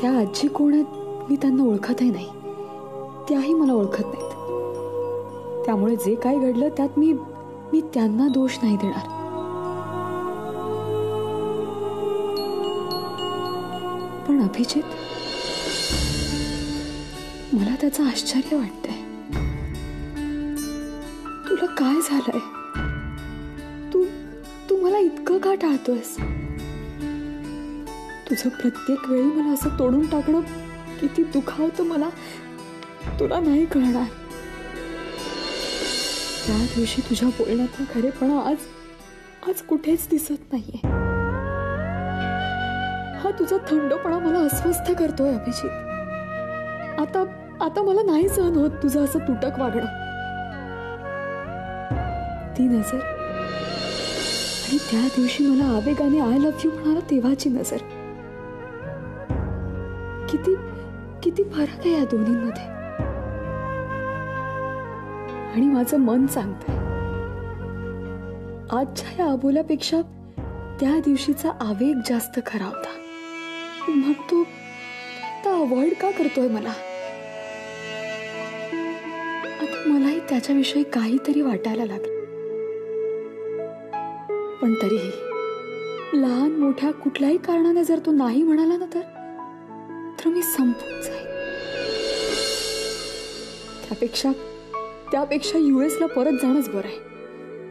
त्या आजी कोण आहेत मी त्यांना ओळखतही नाही, त्याही मला ओळखत नाहीत. त्यामुळे जे काही घडलं त्यात मी त्यांना दोष नाही देणार. पण अभिजित, मला त्याचं आश्चर्य वाटतंय. तुला काय झालंय? तू मला इतकं का टाळतोयस? तुझं प्रत्येक वेळी मला असं तोडून टाकणं किती दुखावतं मला तुला नाही कळणार. त्या दिवशी तुझ्या बोलण्यातला खरेपणा आज कुठेच दिसत नाहीये. हा तुझा थंडपणा मला अस्वस्थ करतोय अभिजित. आता मला नाही सहन होत तुझं असं तुटक वागणं. ती नजर आणि त्या दिवशी मला आवेगाने आय लव्ह यू म्हणाला तेव्हाची नजर, किती फरक आहे या दोन्हींमध्ये. आणि माझं मन सांगतंय आजच्या या अबोल्यापेक्षा त्या दिवशीचा आवेग जास्त खरा होता. मग तो आता अवॉइड का करतोय मला? आता मलाही त्याच्याविषयी काहीतरी वाटायला लागलं. पण तरीही लहान मोठ्या कुठल्याही कारणाने जर तो नाही म्हणाला ना तर मी संपून जाईल. त्यापेक्षा US ला परत जाणंच बरं आहे.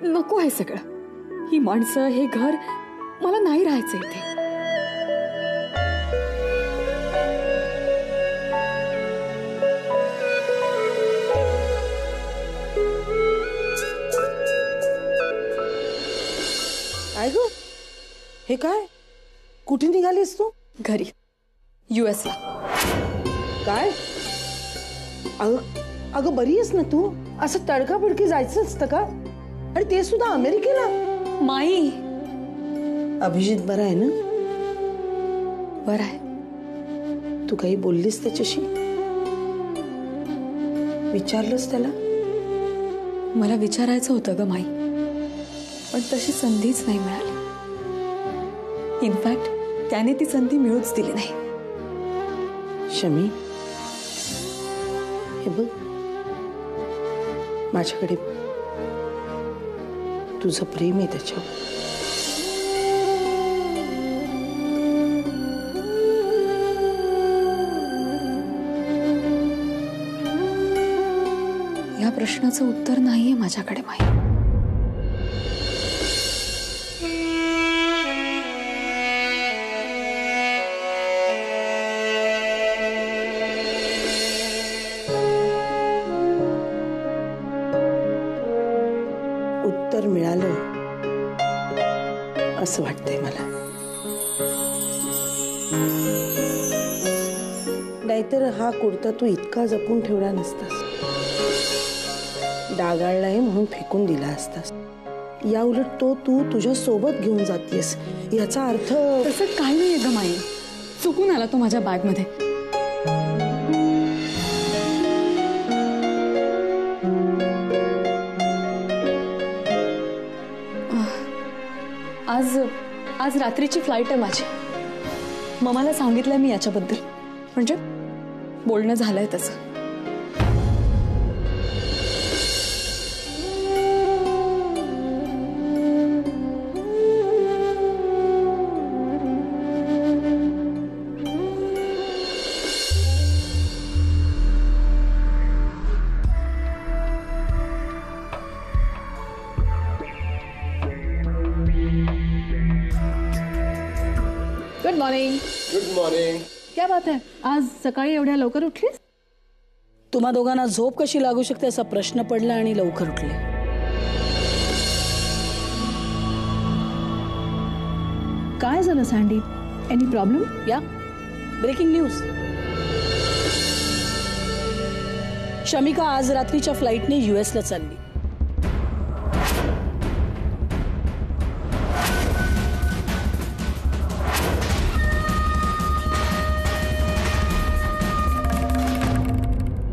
नको आहे सगळं, ही माणसं, हे घर, मला नाही राहायचं इथे. काय ग, हे काय? कुठे निघालीस तू? घरी, US ला. काय? अगं बरी आहेस ना तू? असं तडकाफडकी जायचं असतं का? आणि ते सुद्धा अमेरिकेला? माई, अभिजित बरा आहे ना? बरं आहे. तू काही बोललीस त्याच्याशी? विचारलंस त्याला? मला विचारायचं होतं ग माई, पण तशी संधीच नाही मिळाली. इनफॅक्ट त्याने ती संधी मिळूच दिली नाही. शमी, हे बघ, माझ्याकडे तुझं प्रेम आहे त्याच्यावर. या प्रश्नाचं उत्तर नाहीये माझ्याकडे माई. उत्तर मिळालं असं वाटतंय मला. नाहीतर हा कुर्ता तू इतका जपून ठेवला नसतास. डागाळलाय म्हणून फेकून दिला असतास. या उलट तो तू तुझ्या सोबत घेऊन जातेस. याचा अर्थ तसं काही नाहीये ग माई. चुकून आला तो माझ्या बॅग मध्ये. आज रात्रीची फ्लाईट आहे माझी. मम्माला सांगितलंय मी याच्याबद्दल, म्हणजे बोलणं झालंय तसं. Good morning. Good morning. क्या बात है, आज सकाळी एवढ्या लवकर उठलीस? तुम्हा दोघांना झोप कशी लागू शकते असा प्रश्न पडला आणि लवकर उठले. काय झालं सँडी? Any problem? या ब्रेकिंग न्यूज. शमिका आज रात्रीच्या फ्लाईटने US ला चालली.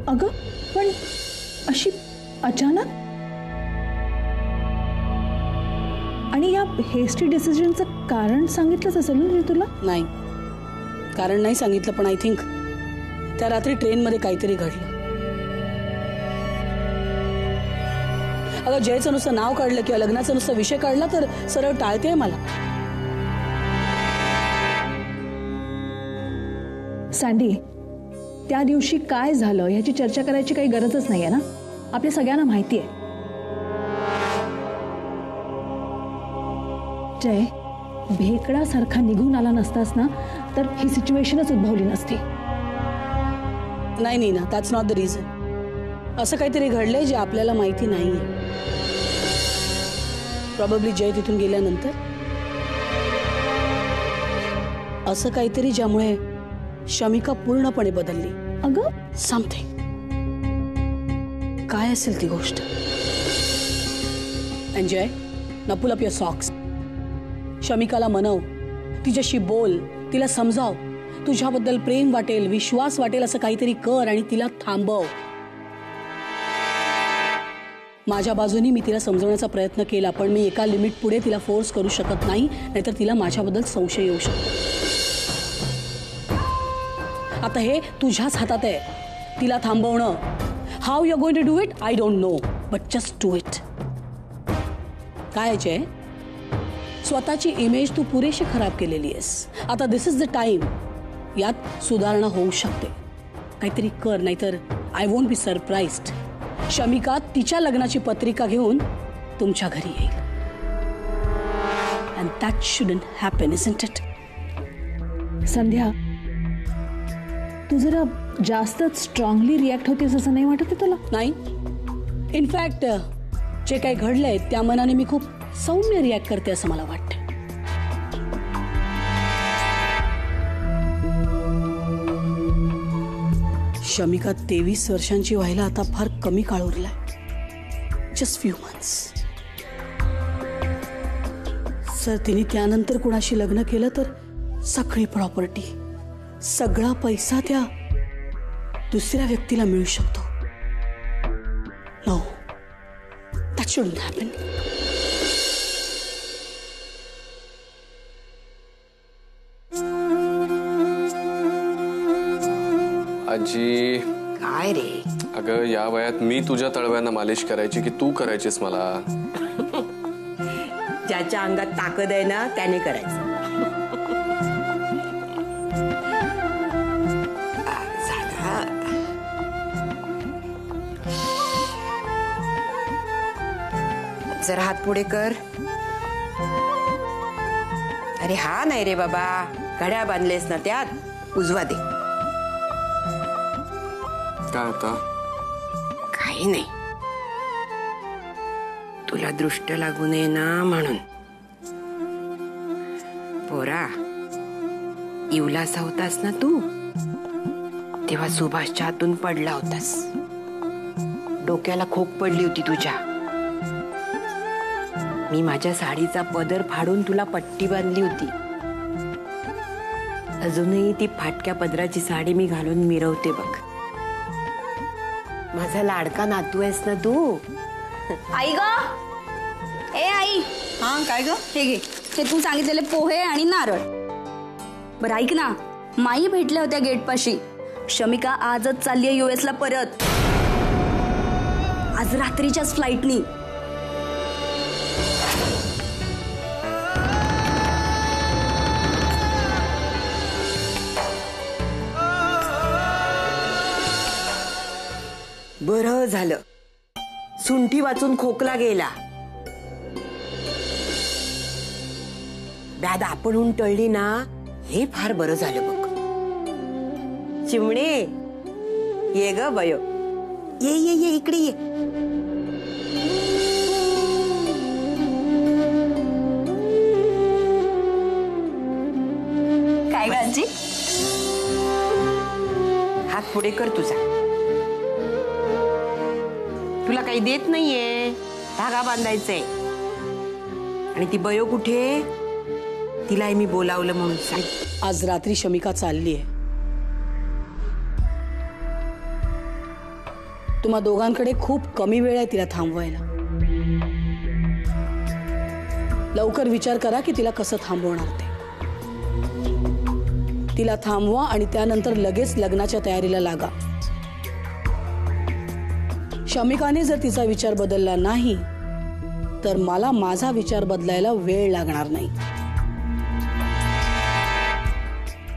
अगं पण अशी अचानक? आणि या हेस्टी डिसिजनचं कारण सांगितलंच असेल ना तुला? नाही, कारण नाही सांगितलं, पण आय थिंक त्या रात्री ट्रेनमध्ये काहीतरी घडलं. अगं जयचं नुसतं नाव काढलं किंवा लग्नाचा नुसता विषय काढला तर सरळ टाळतेय मला. सँडी, त्या दिवशी काय झालं ह्याची चर्चा करायची काही गरजच नाहीये ना. आपल्या सगळ्यांना माहिती आहे. जय, भेकडासारखा निघून आला नसतास ना तर ही सिच्युएशनच उद्भवली नसती. नाही ना, दॅट्स नॉट द रिझन. असं काहीतरी घडलंय जे आपल्याला माहिती नाहीये. प्रॉबेबली जय तिथून गेल्यानंतर असं काहीतरी ज्यामुळे शमिका पूर्णपणे बदलली. अगं समथिंग. काय असेल ती गोष्ट? जय, now pull up your socks. शमिकाला मनव, तिच्याशी बोल, तिला समजाव. तुझ्याबद्दल प्रेम वाटेल, विश्वास वाटेल असं काहीतरी कर आणि तिला थांबव. माझ्या बाजूनी मी तिला समजवण्याचा प्रयत्न केला, पण मी एका लिमिट पुढे तिला फोर्स करू शकत नाही, नाहीतर तिला माझ्याबद्दल संशय येऊ शकतो. आता हे तुझ्याच हातात आहे तिला थांबवणं. How you are going to do it I don't know, but just do it. काय जय, स्वतःची इमेज तू पुरेशी खराब केलेली आहेस. आता दिस इज द टाइम. यात सुधारणा होऊ शकते. काहीतरी कर, नाहीतर I won't be surprised. Shamika तिच्या लग्नाची पत्रिका घेऊन तुमच्या घरी येईल. And that shouldn't happen, isn't it? Sandhya, तू जरा जास्तच स्ट्रॉंगली रिॲक्ट होतेस असं नाही वाटत तुला? नाही, इनफॅक्ट जे काही घडलंय त्या मनाने मी खूप सौम्य रिॲक्ट करते असं मला वाटतं. शमिका 23 वर्षांची व्हायला आता फार कमी काळ उरलाय. Just few months. सर तिने त्यानंतर कुणाशी लग्न केलं तर सगळी प्रॉपर्टी, सगळा पैसा त्या दुसऱ्या व्यक्तीला मिळू शकतो. No, that shouldn't happen. आजी, काय रे? अगं या वयात मी तुझ्या तळव्यांना मालिश करायची की तू करायचीस मला? ज्याच्या अंगात ताकद आहे ना त्याने करायचं. जरा हात पुढे कर. अरे हा नाही रे बाबा, घड्याळ बांधलेस ना त्यात, उजवा दे. काय आता? काही नाही, तुला दृष्ट लागू नये ना म्हणून. पोरा, इवलासा होतास ना तू तेव्हा सुभाषच्या हातून पडला होतास. डोक्याला खोक पडली होती तुझ्या. मी माझ्या साडीचा पदर फाडून तुला पट्टी बांधली होती. अजूनही ती फाटक्या पदराची साडी मी घालून मिरवते बघ. माझा लाडका नातू आहेस ना तू. आई ग, ए आई. हा काय ग? हे घे, ते तू सांगितलेले पोहे आणि नारळ. बरं ऐक ना, माई भेटल्या होत्या गेटपाशी. शमिका आजच चालली आहे US ला परत, आज रात्रीच्याच फ्लाईटनी. बरं झालं, सुंठी वाचून खोकला गेला. बॅद आपणहून टळली ना, हे फार बरं झालं बघ. चिमणे, ये ग बयो, ये ये ये इकडे ये. काय ग आजी? हात पुढे कर तुझा. तुला काही देत नाहीये, धागा बांधायचंय. आणि ती बयो कुठे? तिलाही मी बोलावलं म्हणून सांग. आज रात्री शमिका चालली आहे. तुम्हा दोघांकडे खूप कमी वेळ आहे तिला थांबवायला. लवकर विचार करा की तिला कसं थांबवणार ते. तिला थांबवा आणि त्यानंतर लगेच लग्नाच्या तयारीला लागा. शमिकाने जर तिचा विचार बदलला नाही तर मला माझा विचार बदलायला वेळ लागणार नाही.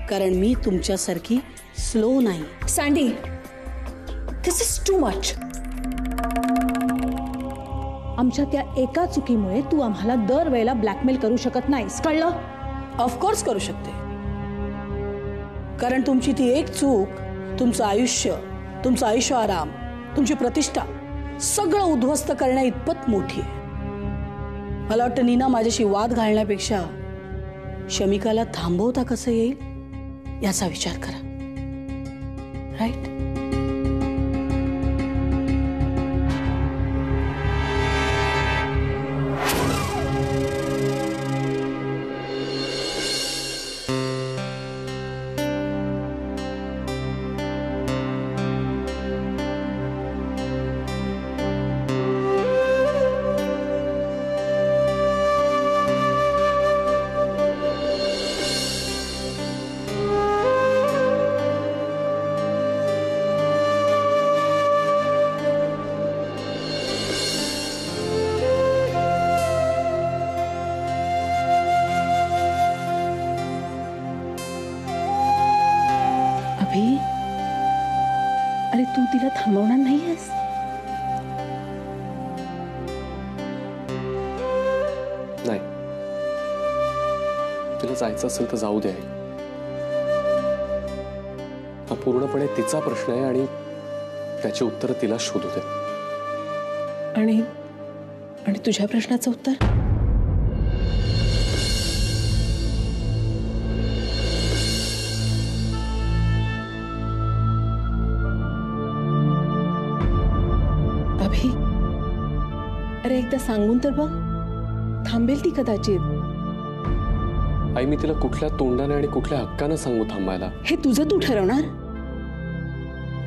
कारण मी तुमच्यासारखी स्लो नाही. Sandy, this is too much. आमच्या त्या एका चुकीमुळे तू आम्हाला दरवेळेला ब्लॅकमेल करू शकत नाहीस, कळलं? ऑफकोर्स करू शकते, कारण तुमची ती एक चूक तुमचं आयुष्य, तुमचा आयुष्य आराम, तुमची प्रतिष्ठा सगळं उद्ध्वस्त करण्या इतपत मोठी आहे. मला वाटतं नीना माझ्याशी वाद घालण्यापेक्षा शमिकाला थांबवता कसं येईल याचा विचार करा. राईट? अरे तू तिला थांबवणार नाहीयेस? नाही, तिला जायचं असेल तर जाऊ दे. हा पूर्णपणे तिचा प्रश्न आहे आणि त्याची उत्तर तिला शोधू दे. आणि तुझ्या प्रश्नाचं उत्तर? अभि, अरे एकदा सांगून तर बघ, थांबेल ती कदाचित. आई, मी तिला कुठल्या तोंडाने आणि कुठल्या हक्कानं सांगू थांबायला? हे तुझं तू ठरवणार.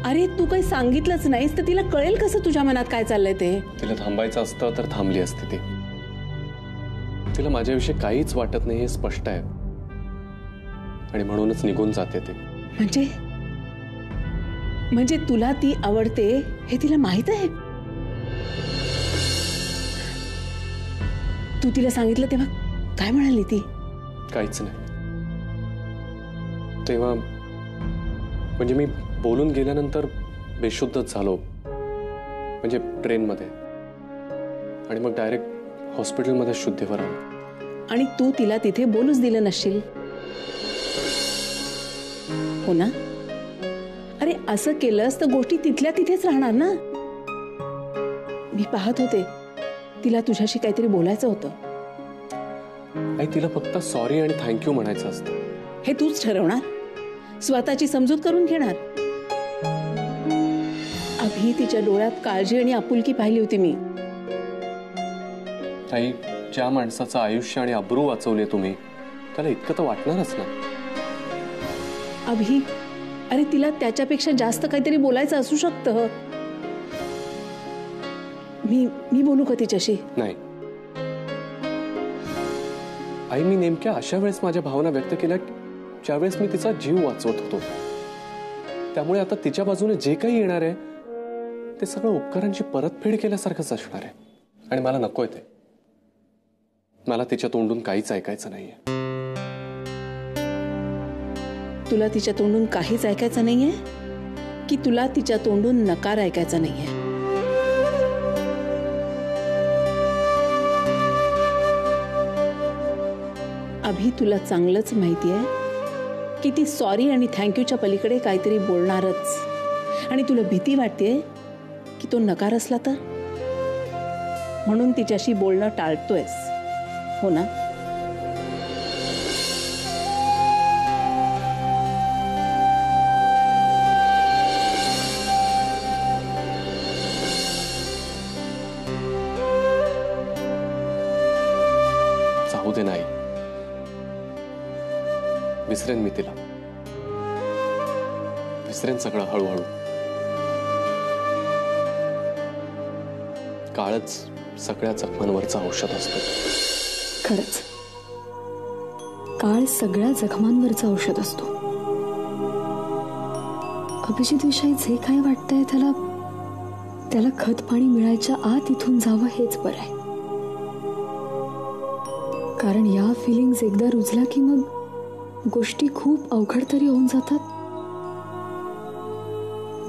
अरे तू काही सांगितलंच नाहीस तर तिला कळेल कसं तुझ्या मनात काय चाललंय ते? तिला थांबायचं असतं तर थांबली असते ती. तिला माझ्याविषयी काहीच वाटत नाही हे स्पष्ट आहे आणि म्हणूनच निघून जाते ते. म्हणजे तुला ती आवडते हे तिला माहित आहे? तू तिला सांगितलं तेव्हा काय म्हणाली ती? काहीच नाही. तेव्हा म्हणजे मी बोलून गेल्यानंतर बेशुद्धच झालो, म्हणजे ट्रेनमध्ये, आणि मग डायरेक्ट हॉस्पिटलमध्ये शुद्धीवर आलो. आणि तू तिला तिथे बोलूच दिलं नसशील, हो ना? अरे असं केलंस तर गोष्टी तिथल्या तिथेच राहणार ना. मी पाहत होते, तिला तुझ्याशी काहीतरी बोलायचं होतं. आई, तिला फक्त सॉरी आणि थँक्यू म्हणायचं असतं. हे तूच ठरवणार, स्वतःची समजूत करून घेणार. अभि, तिच्या डोळ्यात काळजी आणि आपुलकी पाहिली होती मी. आई, ज्या माणसाचं आयुष्य आणि अब्रू वाचवले तुम्ही, त्याला इतकं तर वाटणारच ना. अभि, अरे तिला त्याच्यापेक्षा जास्त काहीतरी बोलायचं असू शकतं. मी बोलू का तिच्याशी? नाही आई, मी नेमक्या अशा वेळेस माझ्या भावना व्यक्त केल्या ज्यावेळेस मी तिचा जीव वाचवत होतो. त्यामुळे आता तिच्या बाजूने जे काही येणार आहे ते सगळं उपकारांची परतफेड केल्यासारखंच असणार आहे आणि मला नकोय ते. मला तिच्या तोंडून काहीच ऐकायचं नाहीये. तुला तिच्या तोंडून काहीच ऐकायचं नाहीये की तुला तिच्या तोंडून नकार ऐकायचा नाहीये? अभि, तुला चांगलंच माहिती आहे की ती सॉरी आणि थँक्यूच्या पलीकडे काहीतरी बोलणारच, आणि तुला भीती वाटते की तो नकार असला तर, म्हणून तिच्याशी बोलणं टाळतोयस, हो ना? जाऊ दे. नाही, विसरेन मी तिला. विसरेन सगळं हळूहळू. काळच सगळ्या जखमांवरचं औषध असतो. खरंच, काळ सगळ्या जखमांवरचं औषध असतो. अभिजित विषयी जे काय वाटतंय त्याला खत पाणी मिळायच्या आत इथून जावं हेच बरं आहे. कारण या फिलिंग्स एकदा रुजल्या की मग गोष्टी खूप अवघड तरी होऊन जातात,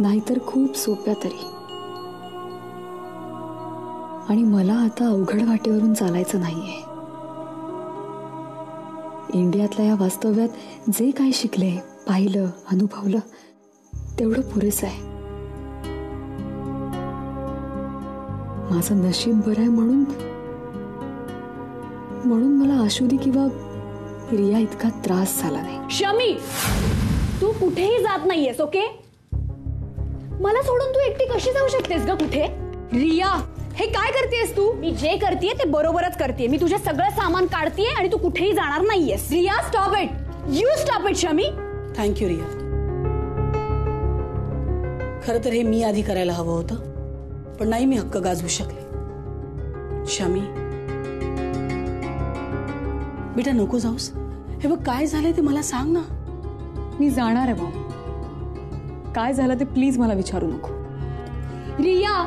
नाहीतर खूप सोप्या तरी. आणि मला आता अवघड वाटेवरून चालायचं नाहीये. इंडियातल्या या वास्तव्यात जे काही शिकले, पाहिलं, अनुभवलं तेवढं पुरेसं आहे. माझं नशीब बरं आहे म्हणून मला आशुदी किंवा रिया इतका त्रास झाला नाही. शमी, तू कुठेही जात नाहीयेस, ओके? मला सोडून तू एकटी कशी जाऊ शकतेस ग कुठे? रिया, हे काय करतेस तू? मी जे करतेय ते बरोबरच करतेय. मी तुझे सगळं सामान काढतेय आणि तू कुठेही जाणार नाहीयेस. Riya, stop it. You stop it Shami. Thank you Riya. खरं तर हे मी आधी करायला हवं होतं, पण नाही मी हक्क गाजवू शकले. शमी बेटा, नको जाऊस. हे बघ, काय झालंय ते मला सांग ना. मी जाणार आहे भाऊ. काय झालं ते प्लीज मला विचारू नको. रिया,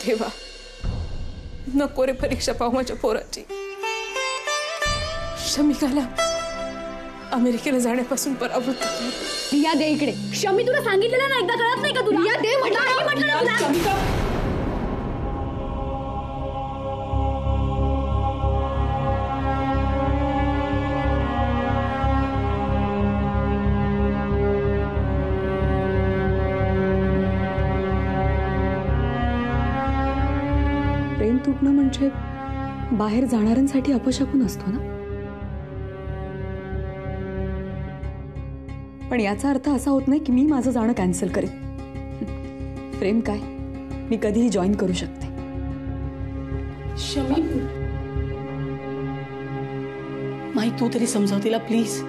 देवा, नको रे परीक्षा पाहू माझ्या पोराची. शमिकाला अमेरिकेला जाण्यापासून परावृत्त केलं. रिया दे इकडे. शमी, तुला सांगितलेलं ना एकदा, कळत नाही का तुला? रिया दे म्हटलं ना तुला. प्रेम तुटणं म्हणजे बाहेर जाणाऱ्यांसाठी अपशकुन असतो ना. पण याचा अर्थ असा होत नाही की मी माझं जाणं कॅन्सल करेन. प्रेम काय, मी कधीही जॉईन करू शकते. शमी, माई तू तरी समजाव तिला प्लीज.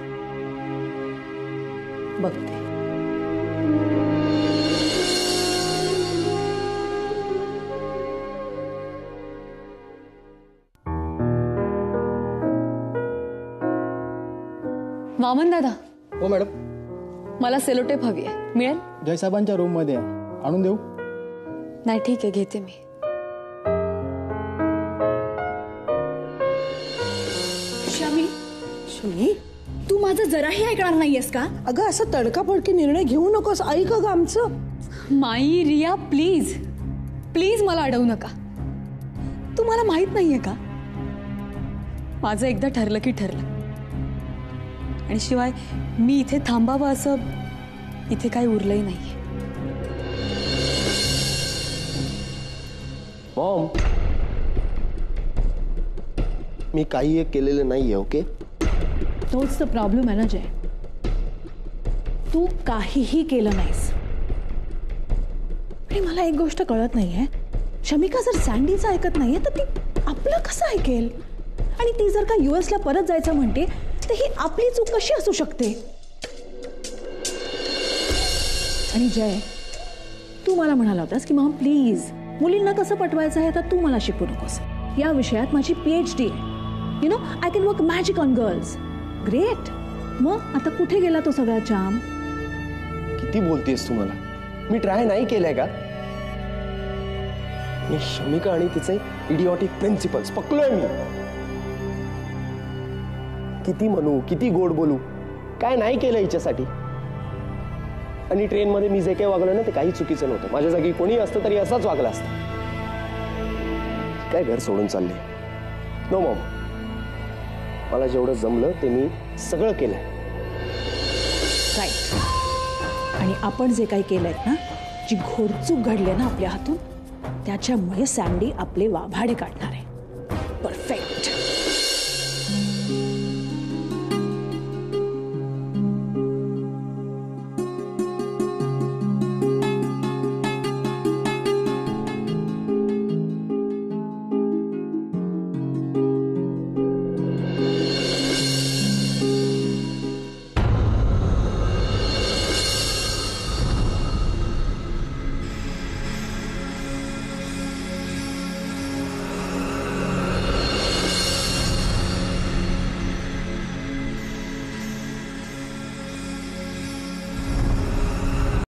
बघते. वामन दादा. हो मॅडम. मला सेलोटेप हवी आहे, मिळेल? जयसाहेबांच्या रूम मध्ये आहे, आणून देऊ? नाही ठीक आहे, घेते मी. शमी, शमी, तू माझं जराही ऐकणार नाहीयेस का? अगं असं तडकाफडकी निर्णय घेऊ नकोस. ऐक ग आमचं. माई, रिया, प्लीज प्लीज मला अडवू नका. तुम्हाला माहित नाहीये का, माझं एकदा ठरलं की ठरलं. आणि शिवाय मी इथे थांबावं असं इथे काही उरलंही नाहीये. मॉम, मी काही एक केलेलं नाहीये. ओके, तोच तर प्रॉब्लेम आहे ना जय. तू काहीही केलं नाहीस. आणि मला एक गोष्ट कळत नाहीये, शमिका जर सँडीचं ऐकत नाहीये तर ती आपलं कसं ऐकेल? आणि ती जर का US ला परत जायचं म्हणते तर ही आपली चूक कशी असू शकते? आणि जय, तू मला म्हणाला होतास की मॉम प्लीज मुलींना कसं पटवायचं आहे आता तू मला शिकवू नकोस. या विषयात माझी PhD आहे. You know, I can work magic on girls. Great. मग आता कुठे गेला तो सगळा जाम? किती बोलतेस तू मला? मी ट्राय नाही केलंय का? मी शमिका आणि तिचे इडिओटिक प्रिन्सिपल्स पकलोय मी. किती म्हणू, किती गोड बोलू, काय नाही केलं हिच्यासाठी. आणि ट्रेनमध्ये मी जे काही वागलं ना ते काही चुकीचं नव्हतं. माझ्या जागी कोणी असतं तरी असाच वागला असतं. काय घर सोडून चालले? नो मॉम, मला जेवढं जमलं ते मी सगळं केलंय. राईट. आणि आपण जे काही केलंय ना, जी घोरचूक घडली ना आपल्या हातून, त्याच्यामुळे सँडी आपले वाभाडे काढणार आहे. परफेक्ट.